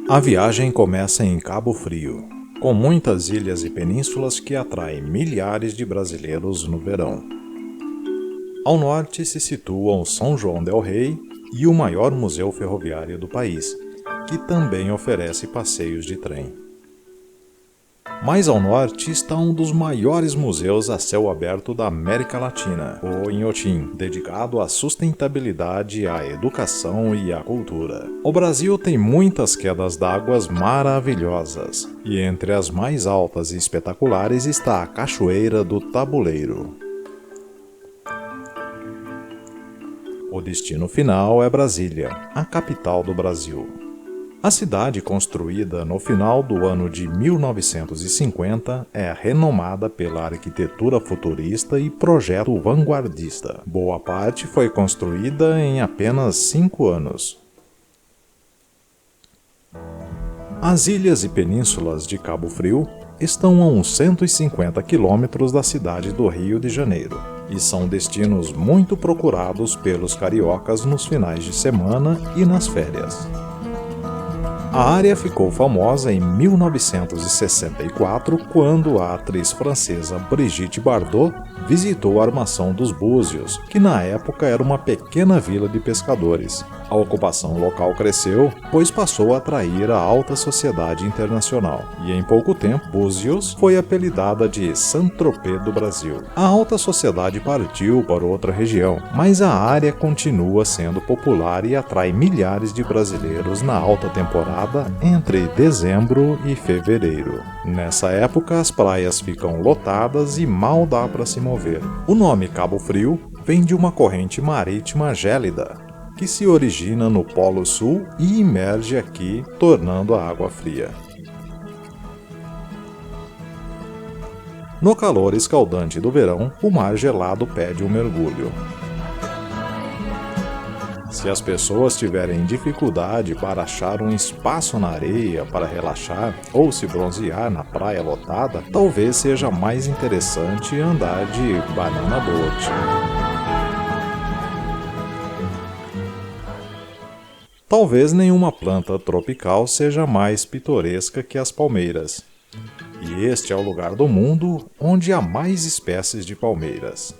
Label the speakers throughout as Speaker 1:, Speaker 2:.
Speaker 1: A viagem começa em Cabo Frio, com muitas ilhas e penínsulas que atraem milhares de brasileiros no verão. Ao norte se situam São João del Rei e o maior museu ferroviário do país, que também oferece passeios de trem. Mais ao norte está um dos maiores museus a céu aberto da América Latina, o Inhotim, dedicado à sustentabilidade, à educação e à cultura. O Brasil tem muitas quedas d'água maravilhosas, e entre as mais altas e espetaculares está a Cachoeira do Tabuleiro. O destino final é Brasília, a capital do Brasil. A cidade, construída no final do ano de 1950, é renomada pela arquitetura futurista e projeto vanguardista. Boa parte foi construída em apenas 5 anos. As ilhas e penínsulas de Cabo Frio estão a uns 150 quilômetros da cidade do Rio de Janeiro e são destinos muito procurados pelos cariocas nos finais de semana e nas férias. A área ficou famosa em 1964, quando a atriz francesa Brigitte Bardot visitou a Armação dos Búzios, que na época era uma pequena vila de pescadores. A ocupação local cresceu, pois passou a atrair a alta sociedade internacional, e em pouco tempo Búzios foi apelidada de Saint-Tropez do Brasil. A alta sociedade partiu para outra região, mas a área continua sendo popular e atrai milhares de brasileiros na alta temporada entre dezembro e fevereiro. Nessa época as praias ficam lotadas e mal dá para se mover. O nome Cabo Frio vem de uma corrente marítima gélida, que se origina no Polo Sul e emerge aqui, tornando a água fria. No calor escaldante do verão, o mar gelado pede um mergulho. Se as pessoas tiverem dificuldade para achar um espaço na areia para relaxar ou se bronzear na praia lotada, talvez seja mais interessante andar de banana boat. Talvez nenhuma planta tropical seja mais pitoresca que as palmeiras. E este é o lugar do mundo onde há mais espécies de palmeiras.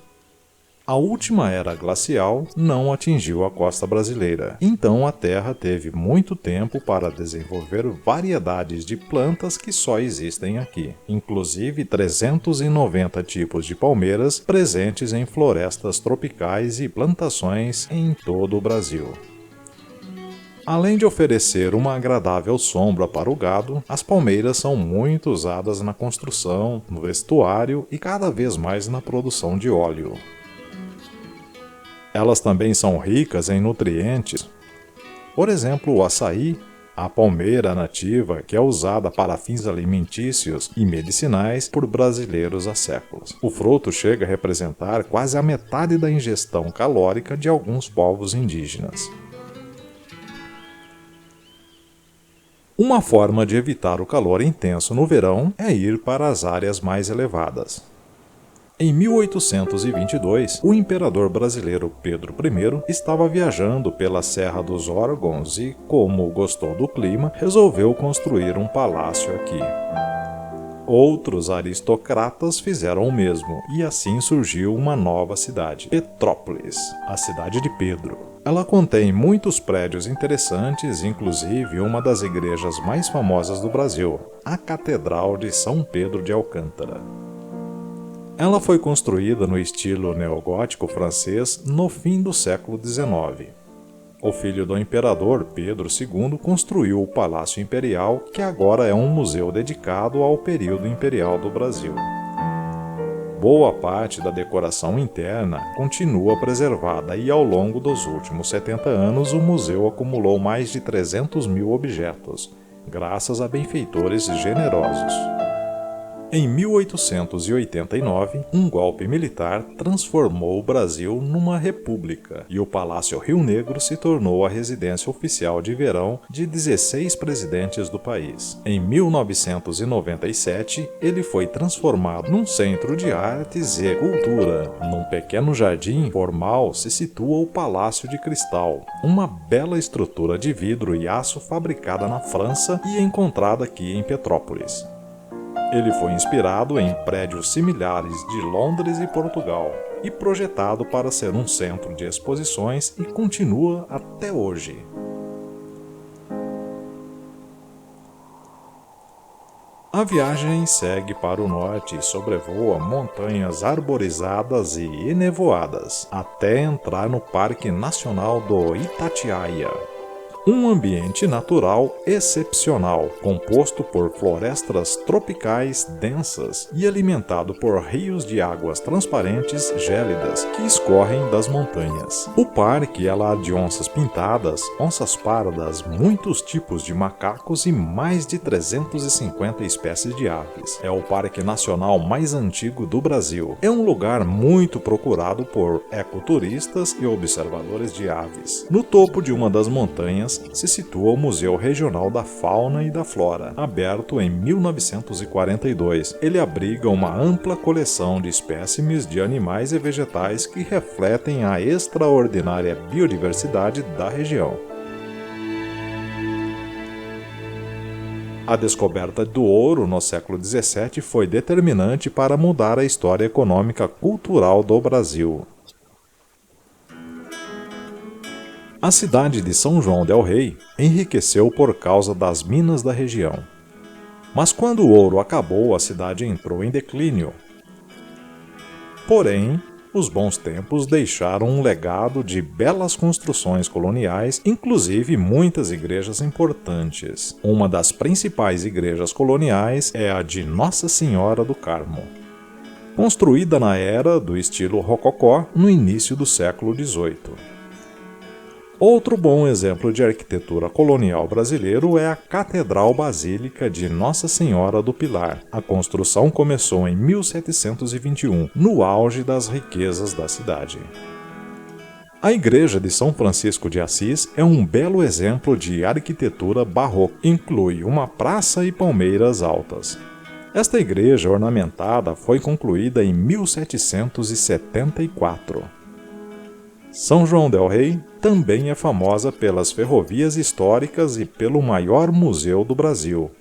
Speaker 1: A última era glacial não atingiu a costa brasileira, então a Terra teve muito tempo para desenvolver variedades de plantas que só existem aqui, inclusive 390 tipos de palmeiras presentes em florestas tropicais e plantações em todo o Brasil. Além de oferecer uma agradável sombra para o gado, as palmeiras são muito usadas na construção, no vestuário e cada vez mais na produção de óleo. Elas também são ricas em nutrientes. Por exemplo, o açaí, a palmeira nativa, que é usada para fins alimentícios e medicinais por brasileiros há séculos. O fruto chega a representar quase a metade da ingestão calórica de alguns povos indígenas. Uma forma de evitar o calor intenso no verão é ir para as áreas mais elevadas. Em 1822, o imperador brasileiro Pedro I estava viajando pela Serra dos Órgãos e, como gostou do clima, resolveu construir um palácio aqui. Outros aristocratas fizeram o mesmo, e assim surgiu uma nova cidade, Petrópolis, a cidade de Pedro. Ela contém muitos prédios interessantes, inclusive uma das igrejas mais famosas do Brasil, a Catedral de São Pedro de Alcântara. Ela foi construída no estilo neogótico francês no fim do século XIX. O filho do imperador, Pedro II, construiu o Palácio Imperial, que agora é um museu dedicado ao período imperial do Brasil. Boa parte da decoração interna continua preservada e ao longo dos últimos 70 anos o museu acumulou mais de 300 mil objetos, graças a benfeitores generosos. Em 1889, um golpe militar transformou o Brasil numa república e o Palácio Rio Negro se tornou a residência oficial de verão de 16 presidentes do país. Em 1997, ele foi transformado num centro de artes e cultura. Num pequeno jardim formal se situa o Palácio de Cristal, uma bela estrutura de vidro e aço fabricada na França e encontrada aqui em Petrópolis. Ele foi inspirado em prédios similares de Londres e Portugal e projetado para ser um centro de exposições e continua até hoje. A viagem segue para o norte e sobrevoa montanhas arborizadas e enevoadas, até entrar no Parque Nacional do Itatiaia. Um ambiente natural excepcional, composto por florestas tropicais densas e alimentado por rios de águas transparentes gélidas que escorrem das montanhas. O parque é lar de onças pintadas, onças pardas, muitos tipos de macacos e mais de 350 espécies de aves. É o parque nacional mais antigo do Brasil. É um lugar muito procurado por ecoturistas e observadores de aves. No topo de uma das montanhas se situa o Museu Regional da Fauna e da Flora, aberto em 1942. Ele abriga uma ampla coleção de espécimes de animais e vegetais que refletem a extraordinária biodiversidade da região. A descoberta do ouro no século XVII foi determinante para mudar a história econômica cultural do Brasil. A cidade de São João del Rei enriqueceu por causa das minas da região. Mas quando o ouro acabou, a cidade entrou em declínio. Porém, os bons tempos deixaram um legado de belas construções coloniais, inclusive muitas igrejas importantes. Uma das principais igrejas coloniais é a de Nossa Senhora do Carmo, construída na era do estilo rococó no início do século XVIII. Outro bom exemplo de arquitetura colonial brasileiro é a Catedral Basílica de Nossa Senhora do Pilar. A construção começou em 1721, no auge das riquezas da cidade. A Igreja de São Francisco de Assis é um belo exemplo de arquitetura barroca. Inclui uma praça e palmeiras altas. Esta igreja ornamentada foi concluída em 1774. São João del Rei também é famosa pelas ferrovias históricas e pelo maior museu do Brasil.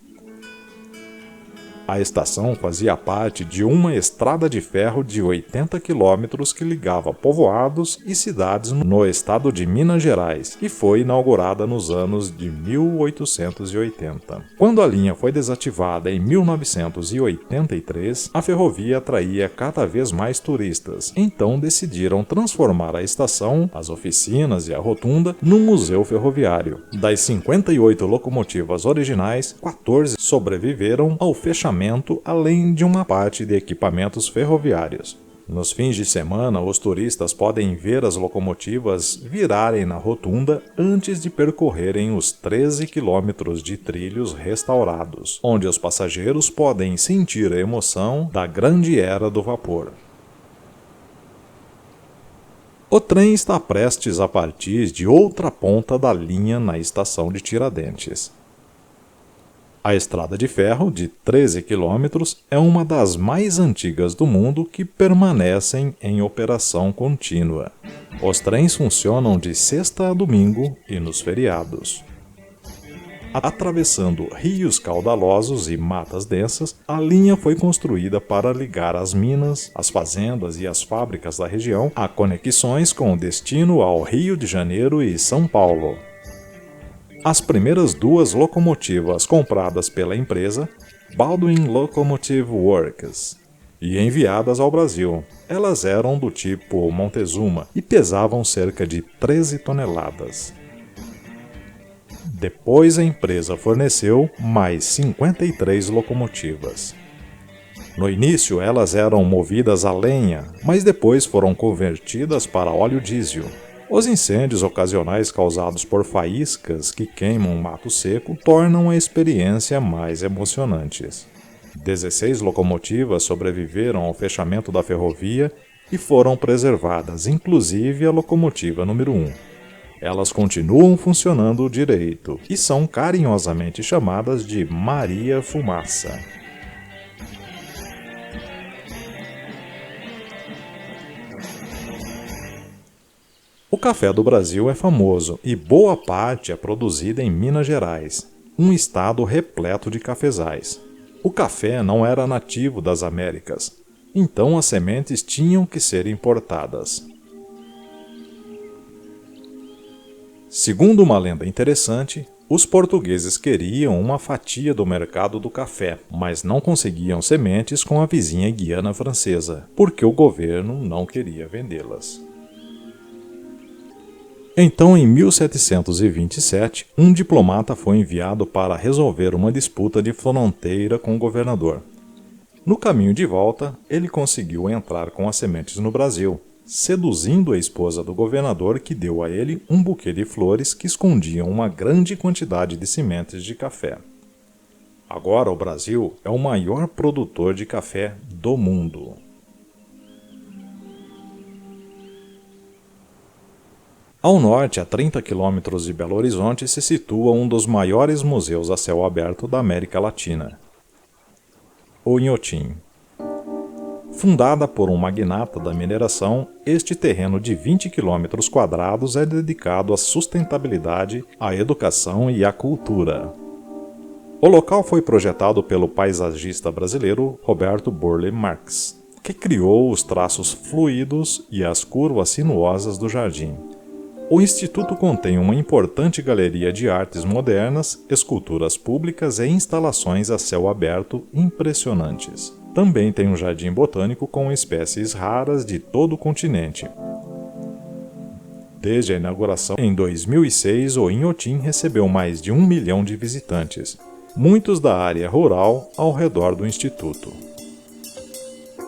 Speaker 1: A estação fazia parte de uma estrada de ferro de 80 quilômetros que ligava povoados e cidades no estado de Minas Gerais e foi inaugurada nos anos de 1880. Quando a linha foi desativada em 1983, a ferrovia atraía cada vez mais turistas, então decidiram transformar a estação, as oficinas e a rotunda num museu ferroviário. Das 58 locomotivas originais, 14 sobreviveram ao fechamento, além de uma parte de equipamentos ferroviários. Nos fins de semana, os turistas podem ver as locomotivas virarem na rotunda antes de percorrerem os 13 quilômetros de trilhos restaurados, onde os passageiros podem sentir a emoção da grande era do vapor. O trem está prestes a partir de outra ponta da linha na estação de Tiradentes. A estrada de ferro, de 13 quilômetros, é uma das mais antigas do mundo que permanecem em operação contínua. Os trens funcionam de sexta a domingo e nos feriados. Atravessando rios caudalosos e matas densas, a linha foi construída para ligar as minas, as fazendas e as fábricas da região a conexões com destino ao Rio de Janeiro e São Paulo. As primeiras duas locomotivas compradas pela empresa, Baldwin Locomotive Works, e enviadas ao Brasil. Elas eram do tipo Montezuma e pesavam cerca de 13 toneladas. Depois a empresa forneceu mais 53 locomotivas. No início elas eram movidas a lenha, mas depois foram convertidas para óleo diesel. Os incêndios ocasionais causados por faíscas que queimam mato seco tornam a experiência mais emocionante. 16 locomotivas sobreviveram ao fechamento da ferrovia e foram preservadas, inclusive a locomotiva número 1. Elas continuam funcionando direito e são carinhosamente chamadas de Maria Fumaça. O café do Brasil é famoso e boa parte é produzida em Minas Gerais, um estado repleto de cafezais. O café não era nativo das Américas, então as sementes tinham que ser importadas. Segundo uma lenda interessante, os portugueses queriam uma fatia do mercado do café, mas não conseguiam sementes com a vizinha Guiana Francesa, porque o governo não queria vendê-las. Então, em 1727, um diplomata foi enviado para resolver uma disputa de fronteira com o governador. No caminho de volta, ele conseguiu entrar com as sementes no Brasil, seduzindo a esposa do governador, que deu a ele um buquê de flores que escondiam uma grande quantidade de sementes de café. Agora o Brasil é o maior produtor de café do mundo. Ao norte, a 30 quilômetros de Belo Horizonte, se situa um dos maiores museus a céu aberto da América Latina, o Inhotim. Fundada por um magnata da mineração, este terreno de 20 quilômetros quadrados é dedicado à sustentabilidade, à educação e à cultura. O local foi projetado pelo paisagista brasileiro Roberto Burle Marx, que criou os traços fluidos e as curvas sinuosas do jardim. O Instituto contém uma importante galeria de artes modernas, esculturas públicas e instalações a céu aberto impressionantes. Também tem um jardim botânico com espécies raras de todo o continente. Desde a inauguração em 2006, o Inhotim recebeu mais de 1 milhão de visitantes, muitos da área rural ao redor do Instituto.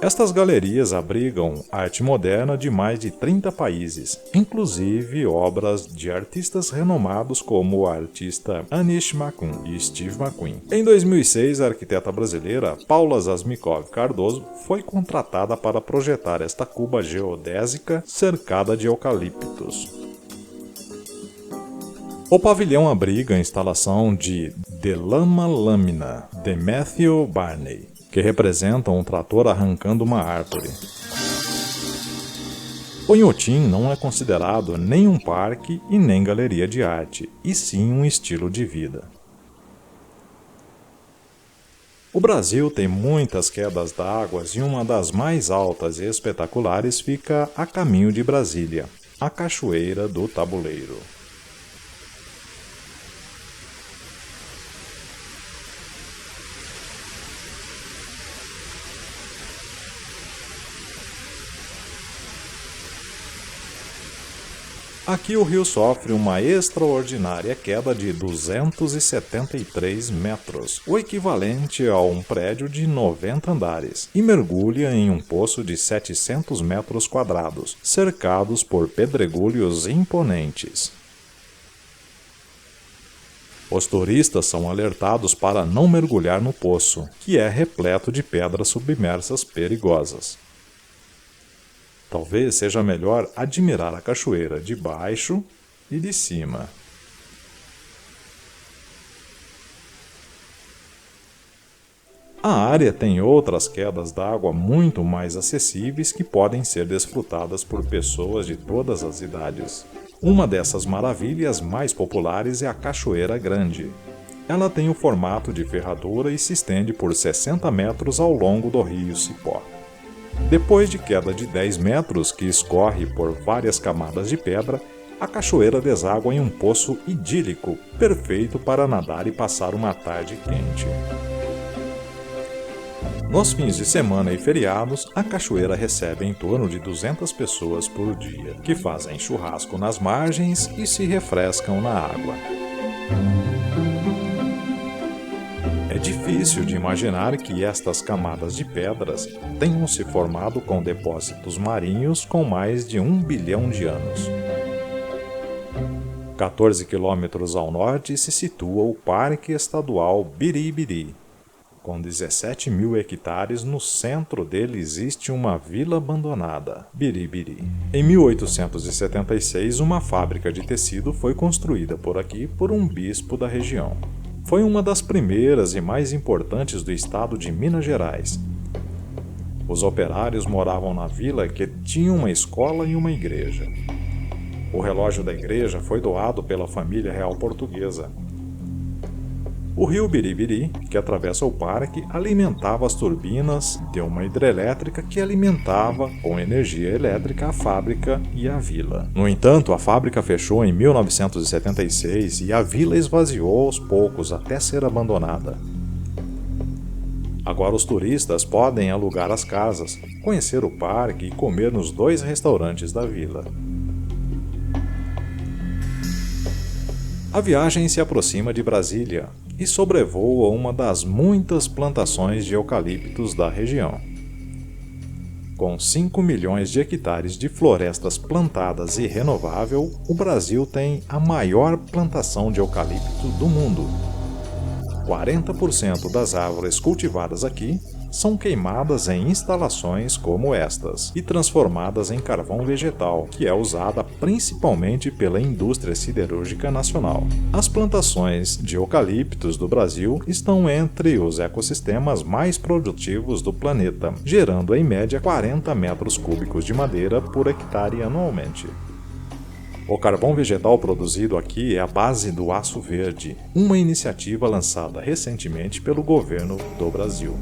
Speaker 1: Estas galerias abrigam arte moderna de mais de 30 países, inclusive obras de artistas renomados como o artista Anish Makun e Steve McQueen. Em 2006, a arquiteta brasileira Paula Zasmikov Cardoso foi contratada para projetar esta cuba geodésica cercada de eucaliptos. O pavilhão abriga a instalação de The Lama Lamina, de Matthew Barney, que representam um trator arrancando uma árvore. O Inhotim não é considerado nem um parque e nem galeria de arte, e sim um estilo de vida. O Brasil tem muitas quedas d'água e uma das mais altas e espetaculares fica a caminho de Brasília, a Cachoeira do Tabuleiro. Aqui o rio sofre uma extraordinária queda de 273 metros, o equivalente a um prédio de 90 andares, e mergulha em um poço de 700 metros quadrados, cercados por pedregulhos imponentes. Os turistas são alertados para não mergulhar no poço, que é repleto de pedras submersas perigosas. Talvez seja melhor admirar a cachoeira de baixo e de cima. A área tem outras quedas d'água muito mais acessíveis que podem ser desfrutadas por pessoas de todas as idades. Uma dessas maravilhas mais populares é a Cachoeira Grande. Ela tem o formato de ferradura e se estende por 60 metros ao longo do rio Cipó. Depois de queda de 10 metros, que escorre por várias camadas de pedra, a cachoeira deságua em um poço idílico, perfeito para nadar e passar uma tarde quente. Nos fins de semana e feriados, a cachoeira recebe em torno de 200 pessoas por dia, que fazem churrasco nas margens e se refrescam na água. É difícil de imaginar que estas camadas de pedras tenham se formado com depósitos marinhos com mais de 1 bilhão de anos. 14 quilômetros ao norte se situa o Parque Estadual Biribiri, Com 17 mil hectares, no centro dele existe uma vila abandonada, Biribiri. Em 1876, uma fábrica de tecido foi construída por aqui por um bispo da região. Foi uma das primeiras e mais importantes do estado de Minas Gerais. Os operários moravam na vila que tinha uma escola e uma igreja. O relógio da igreja foi doado pela família real portuguesa. O rio Biribiri, que atravessa o parque, alimentava as turbinas de uma hidrelétrica que alimentava com energia elétrica a fábrica e a vila. No entanto, a fábrica fechou em 1976 e a vila esvaziou aos poucos até ser abandonada. Agora os turistas podem alugar as casas, conhecer o parque e comer nos 2 restaurantes da vila. A viagem se aproxima de Brasília e sobrevoa uma das muitas plantações de eucaliptos da região. Com 5 milhões de hectares de florestas plantadas e renovável, o Brasil tem a maior plantação de eucalipto do mundo. 40% das árvores cultivadas aqui são queimadas em instalações como estas e transformadas em carvão vegetal, que é usada principalmente pela indústria siderúrgica nacional. As plantações de eucaliptos do Brasil estão entre os ecossistemas mais produtivos do planeta, gerando em média 40 metros cúbicos de madeira por hectare anualmente. O carvão vegetal produzido aqui é a base do aço verde, uma iniciativa lançada recentemente pelo governo do Brasil.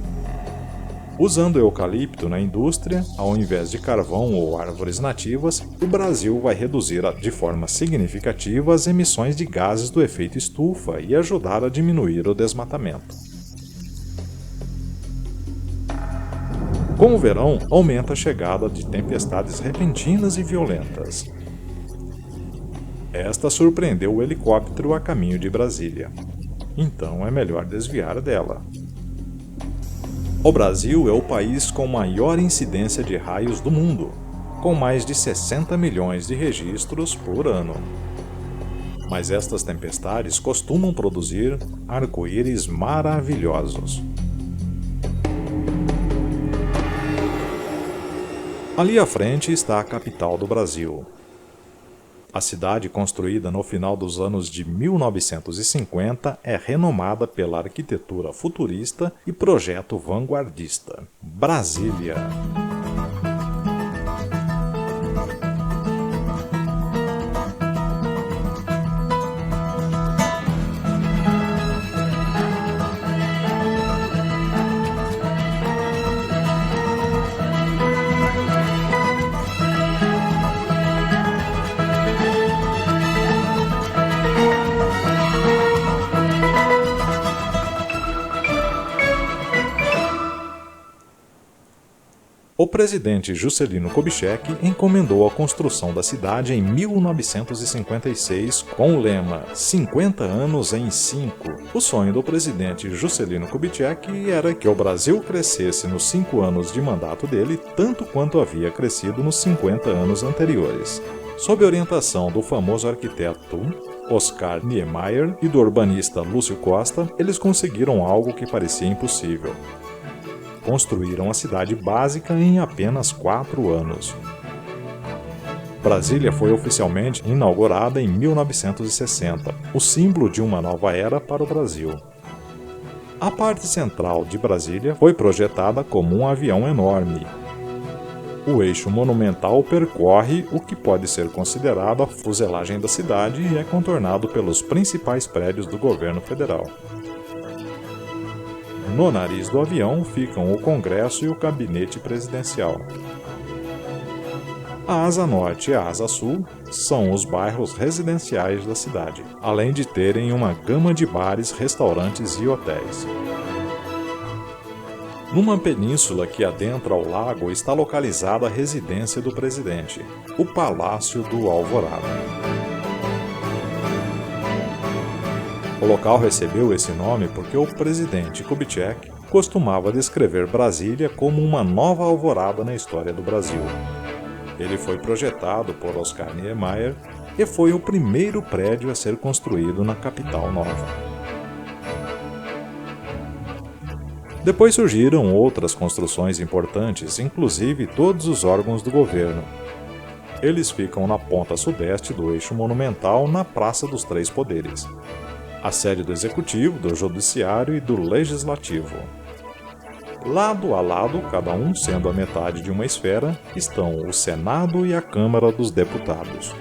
Speaker 1: Usando eucalipto na indústria, ao invés de carvão ou árvores nativas, o Brasil vai reduzir de forma significativa as emissões de gases do efeito estufa e ajudar a diminuir o desmatamento. Com o verão, aumenta a chegada de tempestades repentinas e violentas. Esta surpreendeu o helicóptero a caminho de Brasília. Então é melhor desviar dela. O Brasil é o país com maior incidência de raios do mundo, com mais de 60 milhões de registros por ano. Mas estas tempestades costumam produzir arco-íris maravilhosos. Ali à frente está a capital do Brasil. A cidade, construída no final dos anos de 1950, é renomada pela arquitetura futurista e projeto vanguardista. Brasília. O presidente Juscelino Kubitschek encomendou a construção da cidade em 1956 com o lema 50 anos em 5. O sonho do presidente Juscelino Kubitschek era que o Brasil crescesse nos 5 anos de mandato dele tanto quanto havia crescido nos 50 anos anteriores. Sob orientação do famoso arquiteto Oscar Niemeyer e do urbanista Lúcio Costa, eles conseguiram algo que parecia impossível. Construíram a cidade básica em apenas 4 anos. Brasília foi oficialmente inaugurada em 1960, o símbolo de uma nova era para o Brasil. A parte central de Brasília foi projetada como um avião enorme. O eixo monumental percorre o que pode ser considerado a fuselagem da cidade e é contornado pelos principais prédios do governo federal. No nariz do avião ficam o Congresso e o Gabinete Presidencial. A Asa Norte e a Asa Sul são os bairros residenciais da cidade, além de terem uma gama de bares, restaurantes e hotéis. Numa península que adentra ao lago está localizada a residência do presidente, o Palácio do Alvorada. O local recebeu esse nome porque o presidente Kubitschek costumava descrever Brasília como uma nova alvorada na história do Brasil. Ele foi projetado por Oscar Niemeyer e foi o primeiro prédio a ser construído na capital nova. Depois surgiram outras construções importantes, inclusive todos os órgãos do governo. Eles ficam na ponta sudeste do eixo monumental, na Praça dos Três Poderes. A sede do Executivo, do Judiciário e do Legislativo. Lado a lado, cada um sendo a metade de uma esfera, estão o Senado e a Câmara dos Deputados.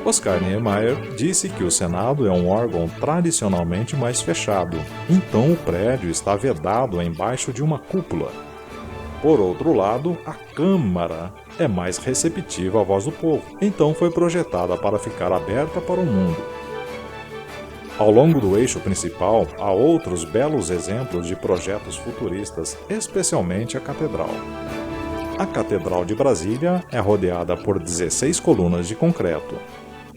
Speaker 1: Oscar Niemeyer disse que o Senado é um órgão tradicionalmente mais fechado, então o prédio está vedado embaixo de uma cúpula. Por outro lado, a Câmara é mais receptiva à voz do povo, então foi projetada para ficar aberta para o mundo. Ao longo do eixo principal, há outros belos exemplos de projetos futuristas, especialmente a Catedral. A Catedral de Brasília é rodeada por 16 colunas de concreto.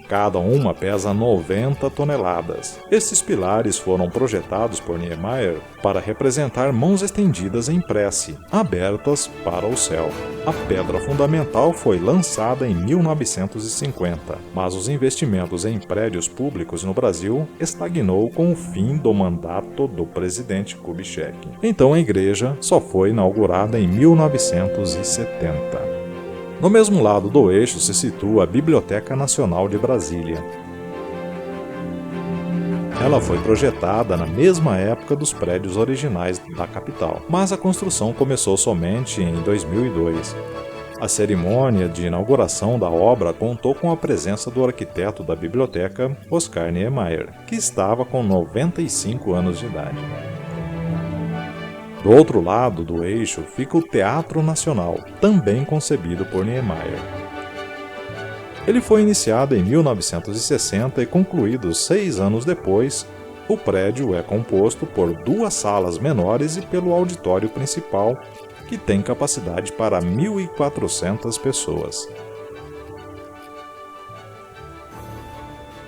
Speaker 1: Cada uma pesa 90 toneladas. Esses pilares foram projetados por Niemeyer para representar mãos estendidas em prece, abertas para o céu. A pedra fundamental foi lançada em 1950, mas os investimentos em prédios públicos no Brasil estagnou com o fim do mandato do presidente Kubitschek. Então a igreja só foi inaugurada em 1970. No mesmo lado do eixo se situa a Biblioteca Nacional de Brasília. Ela foi projetada na mesma época dos prédios originais da capital, mas a construção começou somente em 2002. A cerimônia de inauguração da obra contou com a presença do arquiteto da biblioteca, Oscar Niemeyer, que estava com 95 anos de idade. Do outro lado do eixo fica o Teatro Nacional, também concebido por Niemeyer. Ele foi iniciado em 1960 e concluído 6 anos depois. O prédio é composto por 2 salas menores e pelo auditório principal, que tem capacidade para 1.400 pessoas.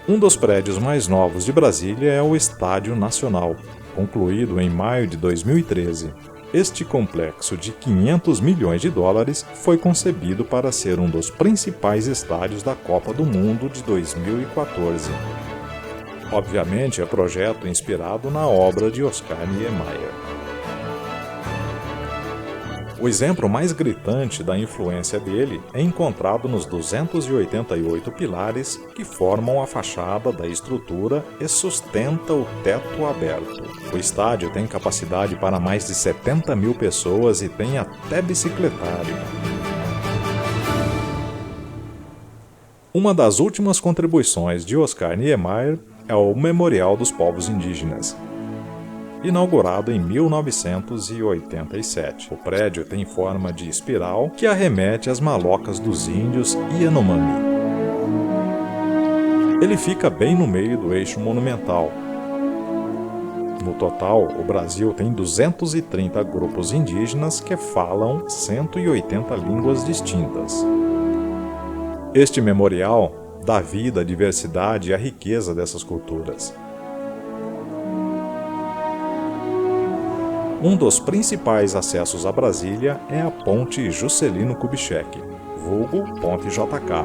Speaker 1: Um dos prédios mais novos de Brasília é o Estádio Nacional, concluído em maio de 2013. Este complexo de 500 milhões de dólares foi concebido para ser um dos principais estádios da Copa do Mundo de 2014. Obviamente, é projeto inspirado na obra de Oscar Niemeyer. O exemplo mais gritante da influência dele é encontrado nos 288 pilares que formam a fachada da estrutura e sustenta o teto aberto. O estádio tem capacidade para mais de 70 mil pessoas e tem até bicicletário. Uma das últimas contribuições de Oscar Niemeyer é o Memorial dos Povos Indígenas, inaugurado em 1987. O prédio tem forma de espiral que arremete às malocas dos índios Yanomami. Ele fica bem no meio do eixo monumental. No total, o Brasil tem 230 grupos indígenas que falam 180 línguas distintas. Este memorial dá vida à diversidade e à riqueza dessas culturas. Um dos principais acessos a Brasília é a Ponte Juscelino Kubitschek, vulgo Ponte JK.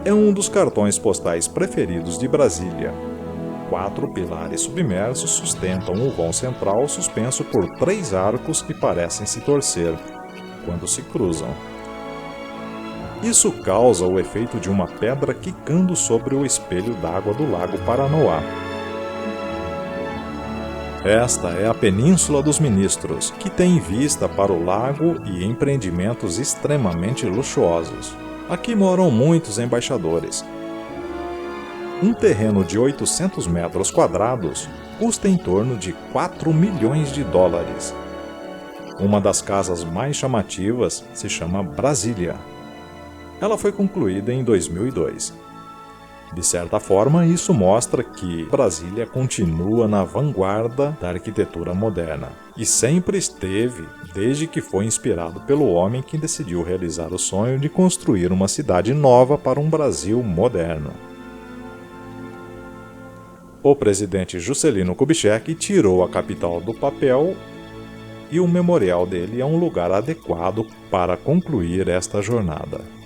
Speaker 1: É um dos cartões postais preferidos de Brasília. 4 pilares submersos sustentam o vão central suspenso por 3 arcos que parecem se torcer quando se cruzam. Isso causa o efeito de uma pedra quicando sobre o espelho d'água do Lago Paranoá. Esta é a Península dos Ministros, que tem vista para o lago e empreendimentos extremamente luxuosos. Aqui moram muitos embaixadores. Um terreno de 800 metros quadrados custa em torno de 4 milhões de dólares. Uma das casas mais chamativas se chama Brasília. Ela foi concluída em 2002. De certa forma, isso mostra que Brasília continua na vanguarda da arquitetura moderna e sempre esteve, desde que foi inspirado pelo homem que decidiu realizar o sonho de construir uma cidade nova para um Brasil moderno. O presidente Juscelino Kubitschek tirou a capital do papel e o memorial dele é um lugar adequado para concluir esta jornada.